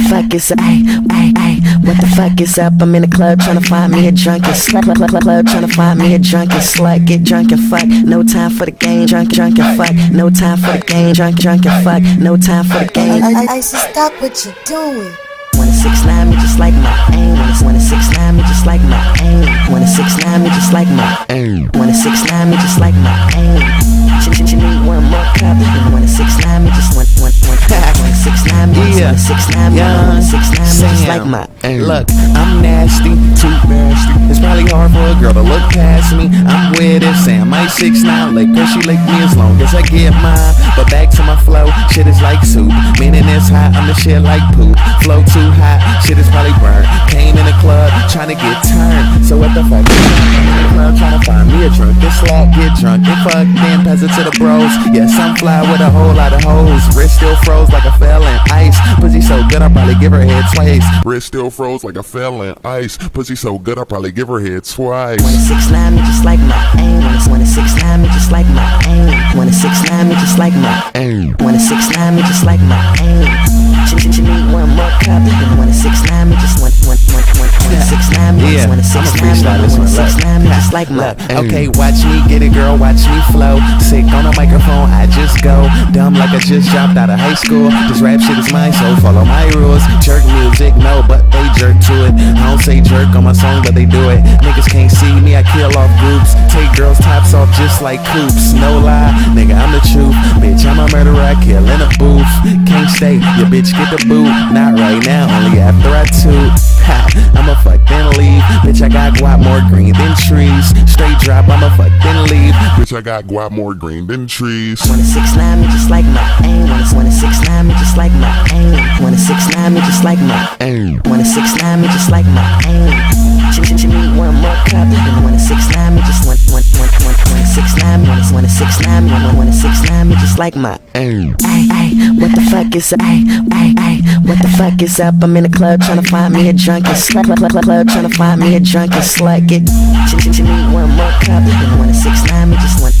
fuck is up? What the fuck is up? I'm in the club tryna find me a drunken slut. Club tryna find me a drunken slut. Get drunk and fuck, no time for the game. Drunk and fuck, no time for the game. Drunk and fuck, no time for the game. I should stop what you're doing. Wanna 6ix9ine me just like my aim. Wanna 6ix9ine me just like my aim. Wanna 6ix9ine me just like my aim. Wanna 6ix9ine me just like my aim. You need one more cup. Wanna 6ix9ine me just one. Wanna 6ix9ine me just wanna 6ix9ine me. Wanna 6ix9ine me just like my aim. Look, I'm nasty, too nasty. It's probably hard for a girl to look past me. I'm with it, say I might 6ix9ine lick her. She lick me as long as I get mine. But back to my flow, shit is like soup. Meaning it's hot, I'm the shit like poop. Flow too hot, shit is probably burnt. Came in the club, tryna get turned. So what the fuck? I'm in the club tryna find me a drunk. This slot, get drunk and fuck, then pass it to the bros. Yes, I'm fly with a whole lot of hoes. Wrist still froze like a fell in ice. Pussy so good, I'll probably give her head twice. Wrist still froze like a fell in ice. Pussy so good, I'll probably give her head twice. Wanna 6ix9ine me just like my aim. Wanna 6ix9ine me just like my aim. Wanna 6ix9ine me just like my aim. Wanna 6ix9ine me just like my aim. You need one more cup. Wanna 6ix9ine me just one. Wanna 6ix9ine me just wanna 6ix9ine me just like my aim. Okay, watch me get it, girl, watch me flow. Sick on the microphone, I just go dumb like I just dropped out of high school. This rap shit is mine, so follow my rules. Jerk music, no, but they jerk to it. I don't say jerk on my song, but they do it. Niggas can't see me, I kill off groups. Take girls' tops off just like coops. No lie, nigga, I'm the truth. Bitch, I'm a murderer, I kill in a booth. Can't stay, your bitch get the boot. Not right now, only after I toot. Ha, I'ma fuck then leave. Bitch, I got guap more green than trees. Straight drop, I'ma fuck then leave. Bitch, I got guap more green than trees. Wanna 6ix9ine me just like my aim. Wanna 6ix9ine me just like my aim. Wanna 6ix9ine me just like my aim. Wanna 6ix9ine me just like my aim. You need one more cup. Wanna 6ix9ine me just one. Wanna 6ix9ine me. Wanna 6ix9ine me. Wanna 6ix9ine me just like my aim. What the fuck is up? What the fuck is up? I'm in the club tryna find me a drunken slut. Club tryna find me a drunken slut. You need one more cup. Wanna 6ix9ine me just one.